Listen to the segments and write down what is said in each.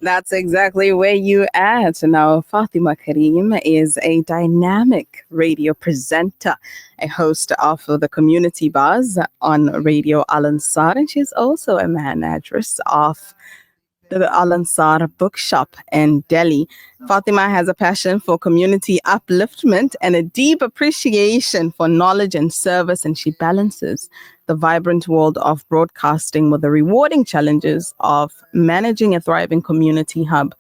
That's exactly where you at. Now, Fatimah Karim is a dynamic radio presenter, a host of the Community Buzz on Radio Alansaar, and she's also a manageress of the Alansaar bookshop in Delhi. Fatima has a passion for community upliftment and a deep appreciation for knowledge and service, and she balances the vibrant world of broadcasting with the rewarding challenges of managing a thriving community hub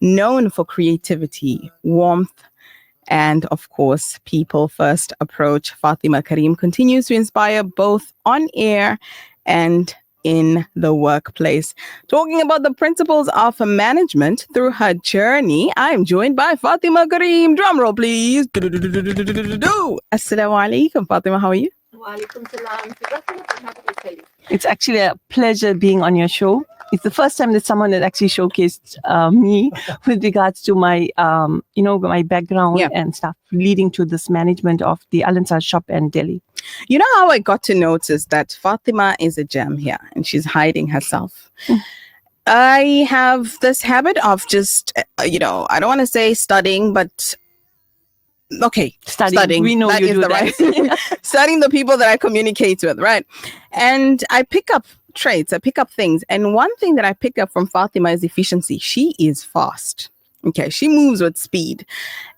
known for creativity, warmth, and of course, people first approach. Fatimah Karim continues to inspire both on air and in the workplace. Talking about the principles of management through her journey, I'm joined by Fatimah Karim. Drum roll, please. Assalamu alaikum, Fatimah. How are you? Walaikum salam. It's actually a pleasure being on your show. It's the first time that someone had actually showcased me with regards to my, my background and stuff leading to this management of the Alansaar shop and Delhi. You know how I got to notice that Fatima is a gem here and she's hiding herself? I have this habit of just, I don't want to say studying, but okay, studying. We know that you is do the that. right studying the people that I communicate with, right? And I pick up traits, I pick up things. And one thing that I pick up from Fatima is efficiency. She is fast. Okay, she moves with speed.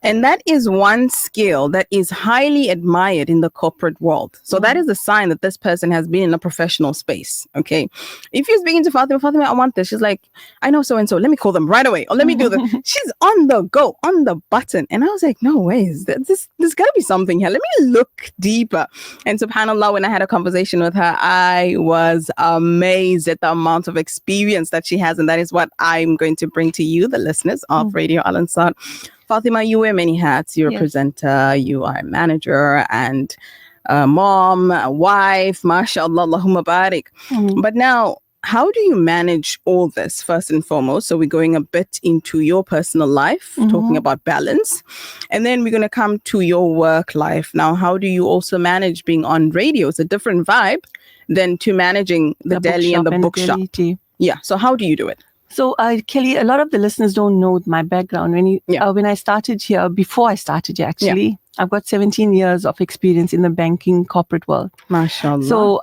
And that is one skill that is highly admired in the corporate world. So that is a sign that this person has been in a professional space. Okay. If you're speaking to Fatima, I want this. She's like, I know so-and-so. Let me call them right away. Or let me do this. She's on the go, on the button. And I was like, no ways. There's got to be something here. Let me look deeper. And subhanAllah, when I had a conversation with her, I was amazed at the amount of experience that she has. And that is what I'm going to bring to you, the listeners of Radio Alansaar. Fatima, you wear many hats. You're a presenter, you are a manager and a mom, a wife, mashallah, Allahumma barik. But now, how do you manage all this first and foremost? So we're going a bit into your personal life, talking about balance. And then we're going to come to your work life. Now, how do you also manage being on radio? It's a different vibe than to managing the deli and the bookshop. Yeah. So how do you do it? So, Kelly, a lot of the listeners don't know my background. When I started here, before I started here, actually, I've got 17 years of experience in the banking corporate world. MashaAllah. So,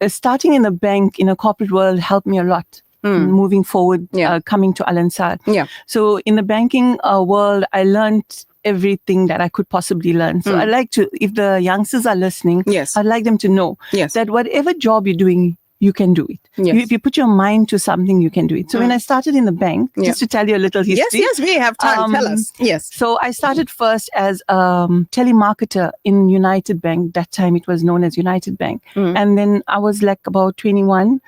starting in the bank, in a corporate world, helped me a lot. Moving forward, coming to Alansaar. So, in the banking world, I learned everything that I could possibly learn. So, I'd like to, if the youngsters are listening, I'd like them to know that whatever job you're doing, you can do it. If you put your mind to something, you can do it. So when I started in the bank, just to tell you a little history. Yes, we have time. Tell us. Yes. So I started first as a telemarketer in United Bank. That time it was known as United Bank. And then I was like about 21.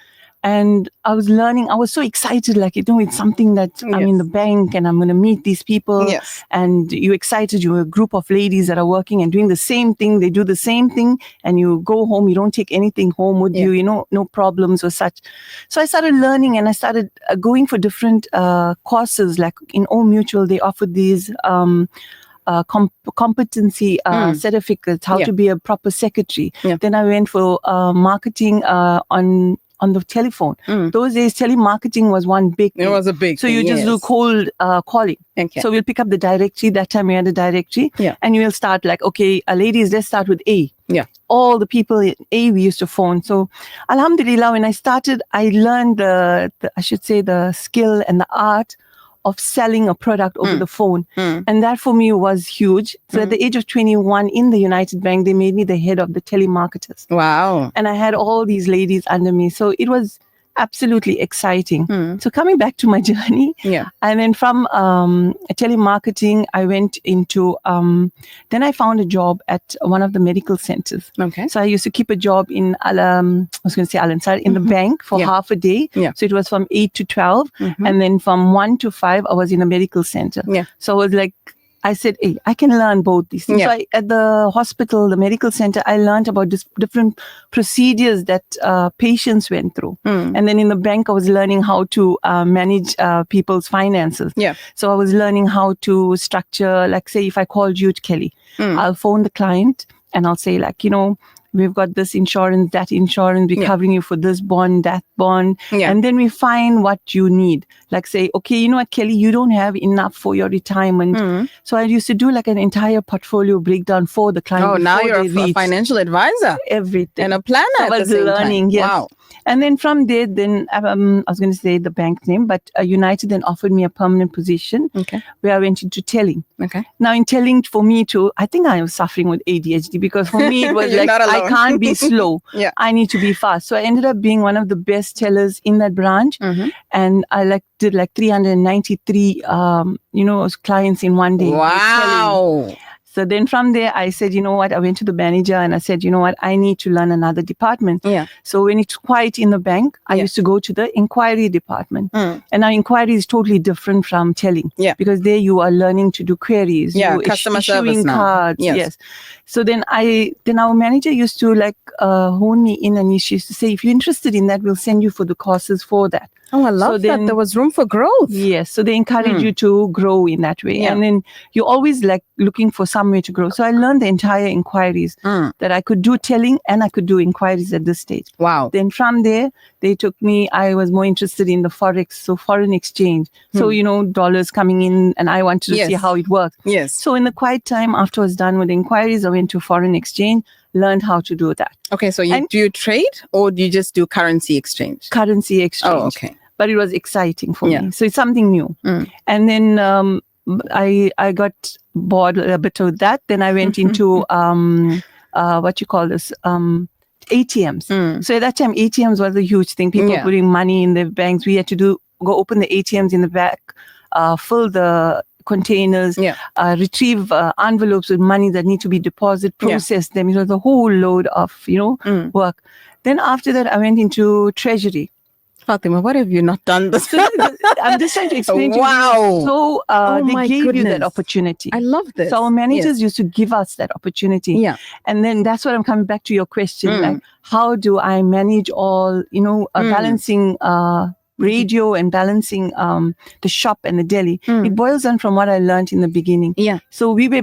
And I was learning, I was so excited, it's something that I'm in the bank and I'm going to meet these people. And you're excited, you're a group of ladies that are working and doing the same thing. They do the same thing and you go home, you don't take anything home with you, no problems or such. So I started learning and I started going for different courses, like in Old Mutual, they offered these competency certificates, how to be a proper secretary. Then I went for marketing on the telephone. Those days, telemarketing was one big thing. It was a big so thing. So you just do cold calling. Okay. So we'll pick up the directory. That time we had a directory. And you will start like, okay, ladies, let's start with A. All the people in A we used to phone. So alhamdulillah, when I started, I learned the skill and the art of selling a product over the phone. And that for me was huge. So at the age of 21 in the United Bank, they made me the head of the telemarketers. Wow. And I had all these ladies under me. So it was absolutely exciting. So coming back to my journey, and then from telemarketing, I went into, then I found a job at one of the medical centers. Okay. So I used to keep a job in, Alansaar, in the bank for half a day. So it was from 8 to 12. And then from 1 to 5, I was in a medical center. So I was like, I said, hey, I can learn both these things. So at the hospital, the medical center, I learned about different procedures that patients went through. And then in the bank, I was learning how to manage people's finances. So I was learning how to structure, like say, if I called you, Kelly, I'll phone the client and I'll say like, we've got this insurance, that insurance, we're covering you for this bond, that bond. Yeah. And then we find what you need. Like say, okay, you know what, Kelly, you don't have enough for your retirement. So I used to do like an entire portfolio breakdown for the client. Oh, now before you're they a reach financial advisor everything. and a planner So at I the was same learning, time. yes. Wow. And then from there, then I was going to say the bank name, but United then offered me a permanent position where I went into telling. Okay. Now in telling, for me too, I think I was suffering with ADHD because for me it was You're like not alone. I can't be slow. Yeah. I need to be fast. So I ended up being one of the best tellers in that branch, and I did 393 clients in one day. Wow. So then from there, I said, you know what, I went to the manager and I said, you know what, I need to learn another department. Yeah. So when it's quiet in the bank, I used to go to the inquiry department. And now inquiry is totally different from telling. Yeah. Because there you are learning to do queries. Yeah, you customer issuing service now. cards. Yes. So then our manager used to hone me in, and she used to say, if you're interested in that, we'll send you for the courses for that. Oh, I love that. There was room for growth. Yes. So they encourage you to grow in that way. Yeah. And then you're always looking for some way to grow. So I learned the entire inquiries that I could do telling and I could do inquiries at this stage. Wow. Then from there, they took me, I was more interested in the Forex, so foreign exchange. So, dollars coming in and I wanted to see how it works. Yes. So in the quiet time after I was done with the inquiries, I went to foreign exchange, learned how to do that. Okay, so do you trade or do you just do currency exchange? Currency exchange. Oh, okay. But it was exciting for me. So it's something new. And then I got bored a bit of that. Then I went into ATMs. So at that time, ATMs was a huge thing. People putting money in their banks. We had to go open the ATMs in the back, fill the containers, retrieve envelopes with money that need to be deposited, process them. It was a whole load of, work. Then after that, I went into treasury. Fatima, what have you not done this? I'm just trying to explain to you. Wow. So they gave you that opportunity. I love this. So our managers used to give us that opportunity. Yeah. And then that's what I'm coming back to your question. Like, how do I manage all, balancing radio and balancing the shop and the deli? It boils down from what I learned in the beginning. Yeah. So we were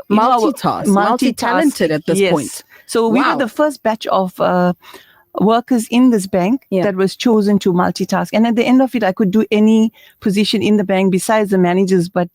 multi-talented at this point. So we were the first batch of workers in this bank that was chosen to multitask. And at the end of it, I could do any position in the bank besides the managers, but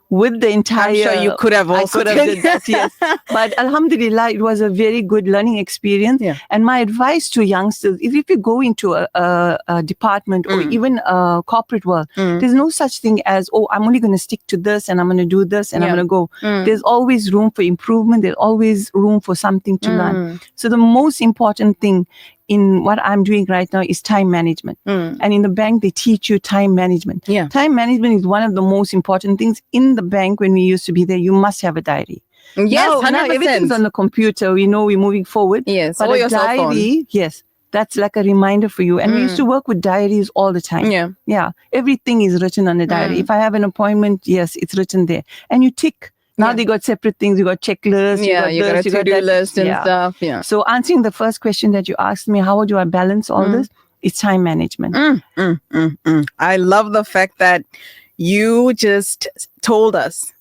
with the entire... I'm sure you could have also did that, yes. But alhamdulillah, it was a very good learning experience. Yeah. And my advice to youngsters is if you go into a department or even a corporate world, there's no such thing as, I'm only going to stick to this and I'm going to do this and I'm going to go. There's always room for improvement. There's always room for something to learn. So the most important thing in what I'm doing right now is time management. And in the bank, they teach you time management. Yeah. Time management is one of the most important things in the bank. When we used to be there, you must have a diary. Yes, now everything's on the computer. We know we're moving forward. Yes, but a diary, yes, that's like a reminder for you. And we used to work with diaries all the time. Yeah. Everything is written on a diary. If I have an appointment, yes, it's written there. And you tick. Now they got separate things. You got checklists. You got a to-do list and stuff. Yeah. So answering the first question that you asked me, how do I balance all this? It's time management. I love the fact that you just told us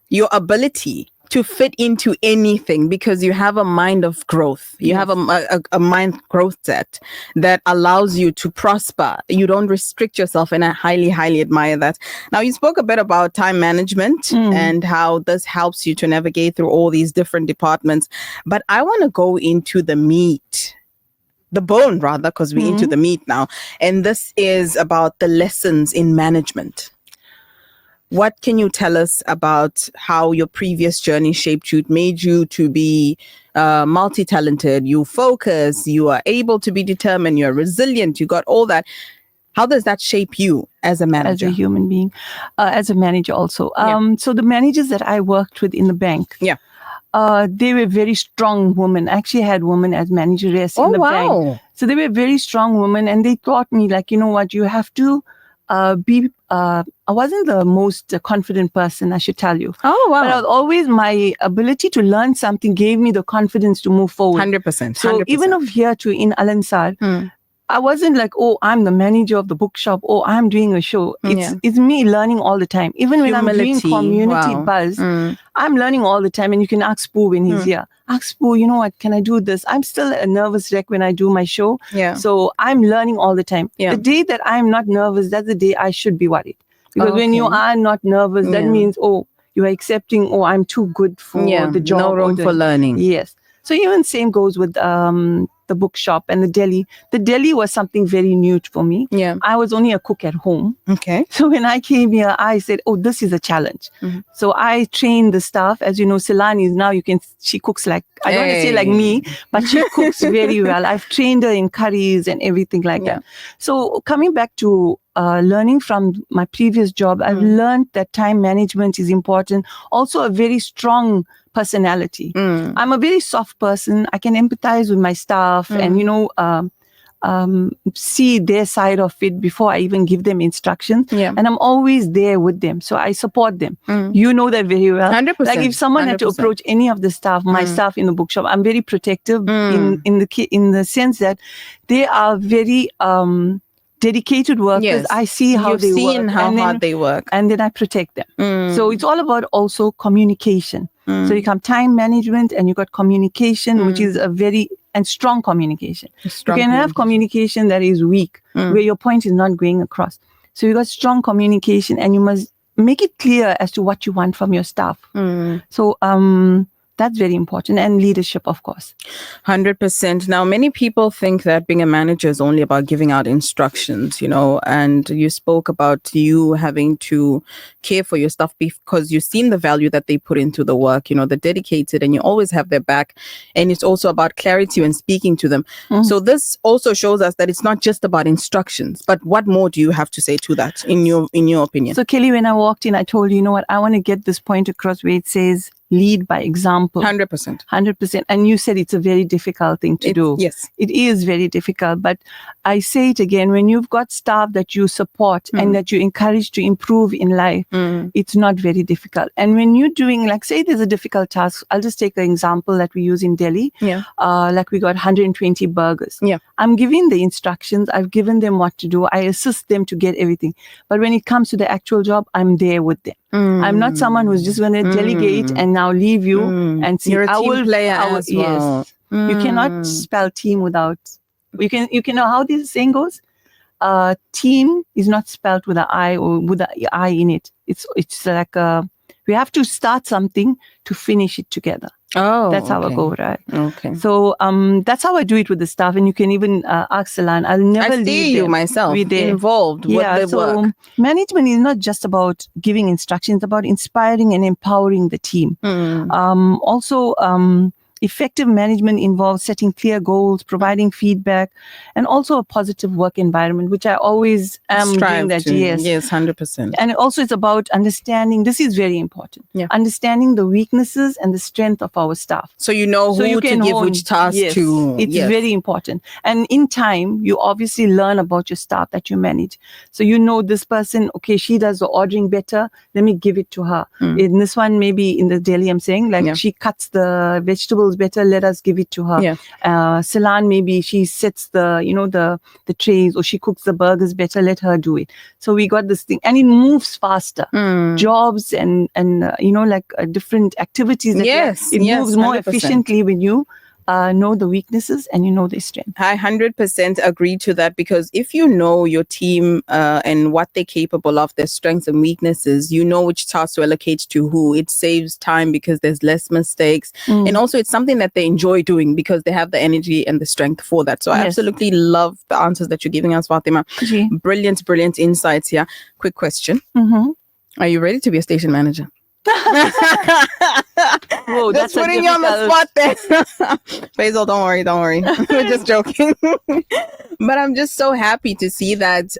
your ability to fit into anything because you have a mind of growth. You have a mind growth set that allows you to prosper. You don't restrict yourself, and I highly, highly admire that. Now, you spoke a bit about time management and how this helps you to navigate through all these different departments. But I want to go into the meat. The bone, rather, because we're into the meat now. And this is about the lessons in management. What can you tell us about how your previous journey shaped you? It made you to be multi-talented, you focus, you are able to be determined, you're resilient, you got all that. How does that shape you as a manager? As a human being, as a manager also. So the managers that I worked with in the bank, they were very strong women. I actually had women as managers in the bank. So they were very strong women, and they taught me, like, you know what, you have to I wasn't the most confident person, I should tell you. Oh, wow. But I was always, my ability to learn something gave me the confidence to move forward. 100%. So even of here to in Alansaar, I wasn't like, oh, I'm the manager of the bookshop. Oh, I'm doing a show. It's me learning all the time. Even when I'm doing community buzz, I'm learning all the time. And you can ask Pooh when he's here. Ask Pooh, you know what, can I do this? I'm still a nervous wreck when I do my show. So I'm learning all the time. The day that I'm not nervous, that's the day I should be worried. Because when you are not nervous, that means, oh, you are accepting, oh, I'm too good for the job. No room for learning. Yes. So even same goes with the bookshop and the deli. The deli was something very new for me. I was only a cook at home. Okay. So when I came here, I said, oh, this is a challenge. So I trained the staff. As you know, Silani is now, she cooks like, I don't want to say like me, but she cooks very well. I've trained her in curries and everything like that. So coming back to learning from my previous job, I've learned that time management is important. Also a very strong personality. I'm a very soft person. I can empathize with my staff and, see their side of it before I even give them instructions. And I'm always there with them. So I support them. You know that very well. 100%. Like if someone had to approach any of the staff, my staff in the bookshop, I'm very protective in the sense that they are very dedicated workers. I see how they work. You've seen how hard they work. And then I protect them. So it's all about also communication. So you come time management and you got communication, which is a very strong communication. You can have communication that is weak, where your point is not going across. So you got strong communication and you must make it clear as to what you want from your staff. So that's very important. And leadership, of course. 100%. Now, many people think that being a manager is only about giving out instructions, and you spoke about you having to care for your staff because you've seen the value that they put into the work, they're dedicated and you always have their back. And it's also about clarity when speaking to them. So this also shows us that it's not just about instructions, but what more do you have to say to that in your opinion? So Kelly, when I walked in, I told you, you know what, I want to get this point across where it says, lead by example. 100%. 100%. And you said it's a very difficult thing to do. Yes. It is very difficult. But I say it again, when you've got staff that you support and that you encourage to improve in life, it's not very difficult. And when you're doing, like, say there's a difficult task, I'll just take an example that we use in Delhi. Like we got 120 burgers. I'm giving the instructions. I've given them what to do. I assist them to get everything. But when it comes to the actual job, I'm there with them. I'm not someone who's just going to delegate and now leave you and see. You're a team player as well. Yes. You cannot spell team without. You can know how this saying goes. Team is not spelled with an I or with an I in it. It's like we have to start something to finish it together. Oh, that's how I go, right? Okay. So that's how I do it with the staff, and you can even ask Salan. I'll never leave see you myself involved with the work. Management is not just about giving instructions; it's about inspiring and empowering the team. Also, effective management involves setting clear goals, providing feedback, and also a positive work environment, which I always am doing that. Yes, 100%. And also it's about understanding, this is very important, understanding the weaknesses and the strength of our staff. So you know who to give which task to. It's very important. And in time, you obviously learn about your staff that you manage. So you know this person, okay, she does the ordering better, let me give it to her. In this one, maybe in the deli, I'm saying, like she cuts the vegetables better, let us give it to her. Salan, maybe she sets the trays, or she cooks the burgers better, let her do it. So we got this thing, and it moves faster. Jobs and different activities. It moves more 100%. Efficiently when you know the weaknesses and you know their strength. I 100% agree to that, because if you know your team and what they're capable of, their strengths and weaknesses, you know which tasks to allocate to who. It saves time because there's less mistakes. And also it's something that they enjoy doing because they have the energy and the strength for that. So I absolutely love the answers that you're giving us, Fatima. Brilliant insights here. Quick question. Are you ready to be a station manager? Whoa, just putting you on the spot there. Faisal, don't worry. We're just joking. But I'm just so happy to see that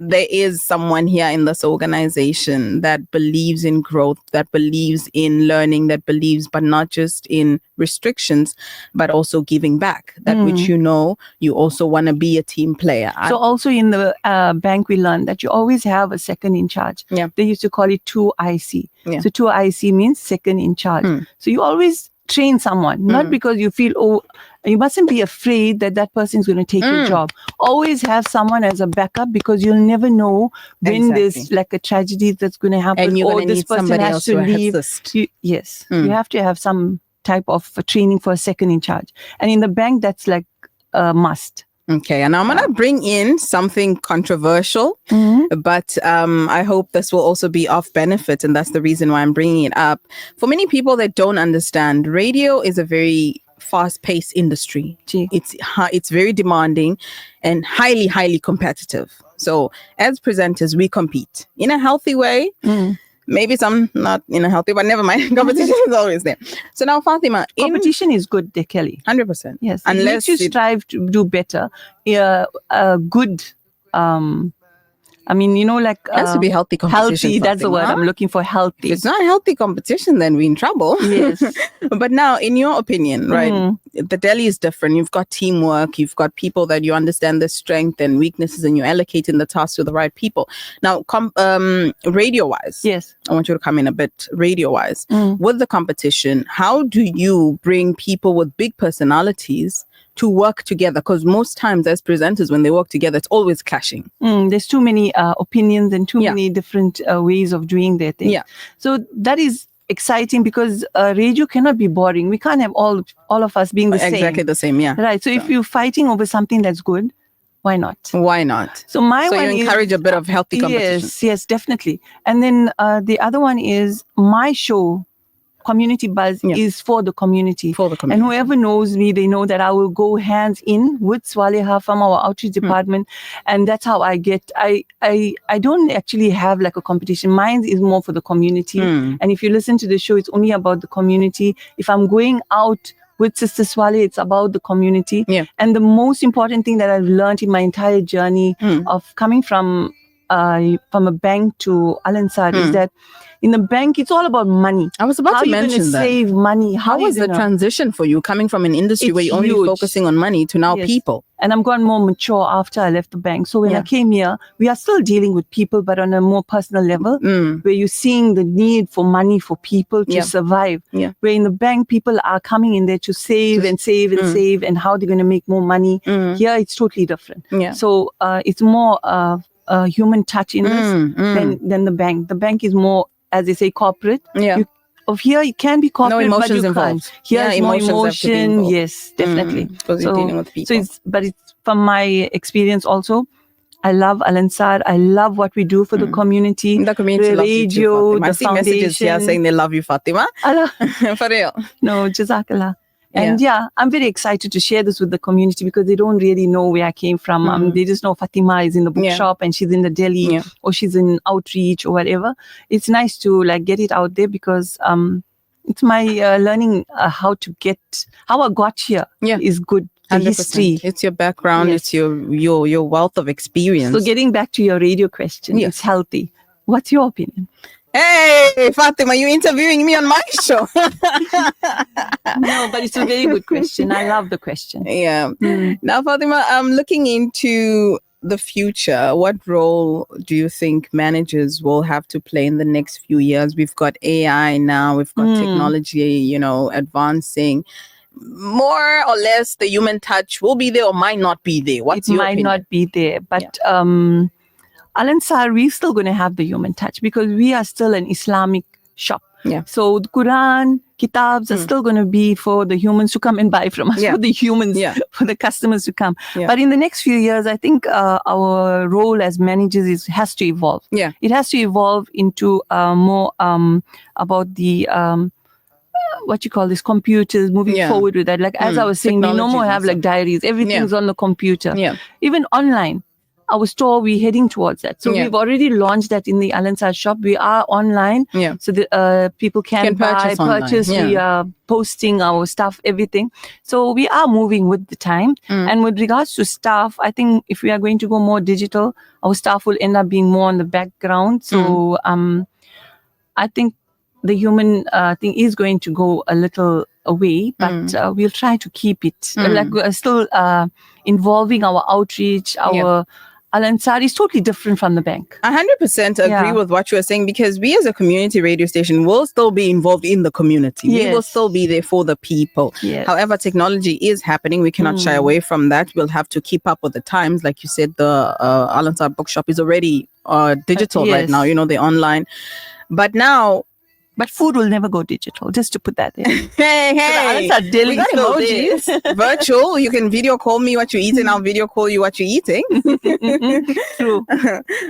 there is someone here in this organization that believes in growth, that believes in learning, that believes, but not just in restrictions, but also giving back. That which you also want to be a team player. So also in the bank, we learned that you always have a second in charge. They used to call it 2IC. So 2IC means second in charge. So you always train someone, not because you feel, You mustn't be afraid that that person is going to take your job. Always have someone as a backup, because you'll never know when there's like a tragedy that's going to happen, And you're or going to this need person somebody has else to to leave. assist. Yes, you have to have some type of training for a second in charge. And in the bank, that's like a must. Okay, and I'm going to bring in something controversial, but I hope this will also be of benefit, and that's the reason why I'm bringing it up. For many people that don't understand, radio is a very fast-paced industry. It's very demanding and highly competitive. So as presenters, we compete in a healthy way. Maybe some not in a healthy, but never mind. Competition is always there. So now, Fatima, competition is good, Kelly. 100%. Yes, unless it makes you strive to do better. Good. I mean, like it has to be healthy competition. Healthy, that's the word I'm looking for. Healthy. If it's not healthy competition, then we're in trouble. Yes. But now, in your opinion, right, the deli is different. You've got teamwork. You've got people that you understand their strength and weaknesses, and you're allocating the tasks to the right people. Now, radio-wise, yes, I want you to come in a bit radio-wise. With the competition, how do you bring people with big personalities to work together? Because most times as presenters, when they work together, it's always clashing. There's too many opinions and too many different ways of doing their thing. So that is exciting, because radio cannot be boring. We can't have all of us being the same. Exactly the same, Right. So if you're fighting over something that's good, why not? Why not? So you encourage a bit of healthy competition. Yes, definitely. And then the other one is my show, Community Buzz, is for the community. And whoever knows me, they know that I will go hands in with Swaleha from our outreach department. And that's how I get, I don't actually have like a competition. Mine is more for the community. And if you listen to the show, it's only about the community. If I'm going out with Sister Swale, it's about the community. And the most important thing that I've learned in my entire journey of coming from a bank to Alansaar is that in the bank, it's all about money. I was about to mention that. How are you going to save money? How was the transition for you coming from an industry where you're only focusing on money to now people? And I'm gotten more mature after I left the bank. So when I came here, we are still dealing with people, but on a more personal level, where you're seeing the need for money for people to survive. Where in the bank, people are coming in there to save and save and save, and how they're going to make more money. Here, it's totally different. So it's more human touch in this than the bank. The bank is more, as they say, corporate. Here it can be corporate, no but you involved. can't. Here it's more emotion. Yes, definitely. Because you're dealing with people. But it's from my experience also. I love Alansaar. I love what we do for the community. The community the loves radio, you too, Fatima. I see messages here saying they love you, Fatima. For real. No, Jazakallah. And I'm very excited to share this with the community, because they don't really know where I came from. They just know Fatima is in the bookshop and she's in the deli or she's in outreach or whatever. It's nice to like get it out there, because it's my learning how I got here is good. The 100%. history. It's your background. It's your wealth of experience. So getting back to your radio question, it's healthy. What's your opinion? Hey, Fatima, you interviewing me on my show? No, but it's a very good question. I love the question. Now, Fatima, I'm looking into the future. What role do you think managers will have to play in the next few years? We've got AI now. We've got technology, advancing. More or less, the human touch will be there or might not be there. What's your opinion? It might not be there, but Alansaar, we're still going to have the human touch, because we are still an Islamic shop. So the Quran, kitabs are still going to be for the humans to come and buy from us, for the humans, for the customers to come. But in the next few years, I think our role as managers has to evolve. It has to evolve into more about the what you call this, computers, moving forward with that. Like as I was saying, we no more have like diaries. Everything's on the computer. Even online. Our store, we're heading towards that. So we've already launched that in the Alansaar shop. We are online. So the people can buy, purchase. We are posting our stuff, everything. So we are moving with the time. And with regards to staff, I think if we are going to go more digital, our staff will end up being more on the background. So I think the human thing is going to go a little away, but we'll try to keep it. Like we're still involving our outreach, our Alansaar is totally different from the bank. 100% agree with what you were saying, because we as a community radio station will still be involved in the community. We will still be there for the people. However, technology is happening. We cannot shy away from that. We'll have to keep up with the times. Like you said, the Alansaar bookshop is already digital right now. You know, they're online. But now... But food will never go digital, just to put that in. Hey, so deli we got emojis. Virtual. You can video call me what you're eating. I'll video call you what you're eating. True.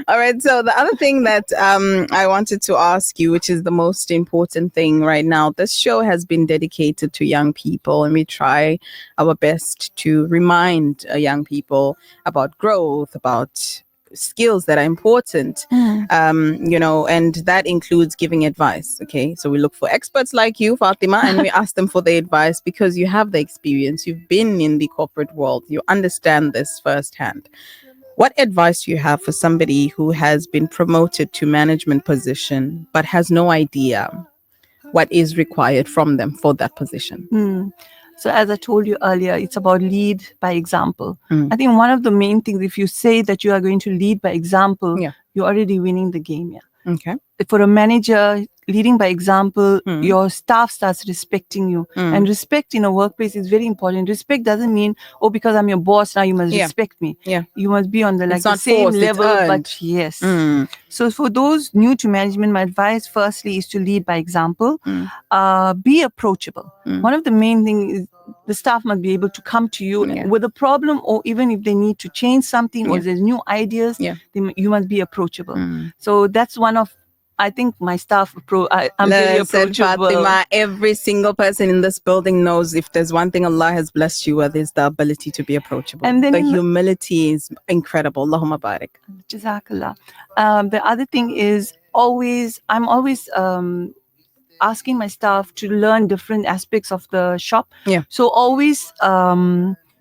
All right. So the other thing that I wanted to ask you, which is the most important thing right now, this show has been dedicated to young people, and we try our best to remind young people about growth, about skills that are important, you know, and that includes giving advice. Okay, so we look for experts like you, Fatima, and we ask them for their advice because you have the experience, you've been in the corporate world, you understand this firsthand. What advice do you have for somebody who has been promoted to management position but has no idea what is required from them for that position? So as I told you earlier, it's about lead by example. I think one of the main things, if you say that you are going to lead by example, you're already winning the game. Okay. For a manager, leading by example, your staff starts respecting you. And respect in a workplace is very important. Respect doesn't mean, oh, because I'm your boss, now you must respect me. You must be on the same forced, level, but yes. So for those new to management, my advice firstly is to lead by example. Be approachable. One of the main things is the staff must be able to come to you with a problem, or even if they need to change something or there's new ideas, you must be approachable. So that's one of, I think, my staff. I'm very approachable. Fatima, every single person in this building knows if there's one thing Allah has blessed you with, is the ability to be approachable. And then the humility is incredible. Allahumma barik. Jazakallah. The other thing is I'm always asking my staff to learn different aspects of the shop. So always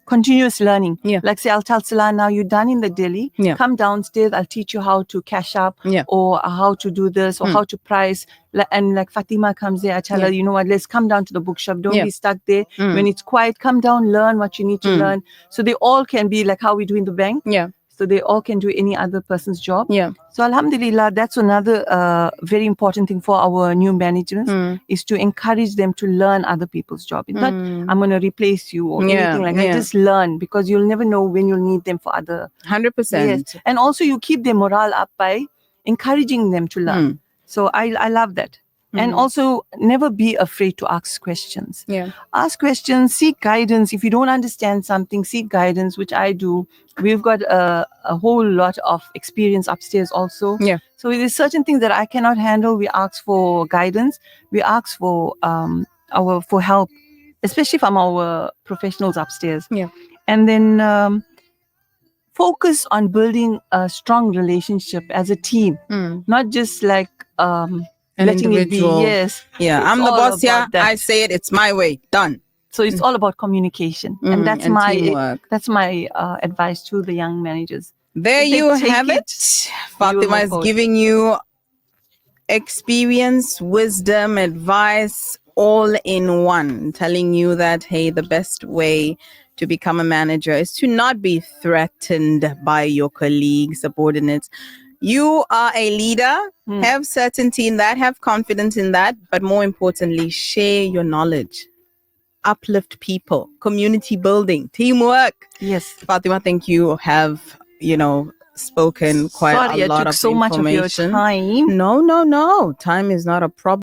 continuous learning. Like say, I'll tell Salah, now you're done in the deli, come downstairs, I'll teach you how to cash up or how to do this or how to price. And like Fatima comes there, I tell her, you know what, let's come down to the bookshop. Don't be stuck there. When it's quiet, come down, learn what you need to learn. So they all can be like how we do in the bank. So they all can do any other person's job. So Alhamdulillah, that's another very important thing for our new managers is to encourage them to learn other people's job. It's not, I'm going to replace you or anything like that. Just learn, because you'll never know when you'll need them for other. 100%. And also you keep their morale up by encouraging them to learn. So I love that. And also never be afraid to ask questions. Ask questions, seek guidance. If you don't understand something, seek guidance, which I do. We've got a whole lot of experience upstairs also. So there's certain things that I cannot handle. We ask for guidance. We ask for for help, especially from our professionals upstairs. And then focus on building a strong relationship as a team, not just like letting individual. It be. I'm the boss here. I say it. It's my way. Done. So it's all about communication, and that's my advice to the young managers. There you have it. Fatima is giving you experience, wisdom, advice, all in one, telling you that, hey, the best way to become a manager is to not be threatened by your colleagues, subordinates. You are a leader, have certainty in that, have confidence in that, but more importantly, share your knowledge, uplift people, community building, teamwork. Yes. Fatima, thank you. Have, spoken quite a lot of information. So much of your time. No. Time is not a problem.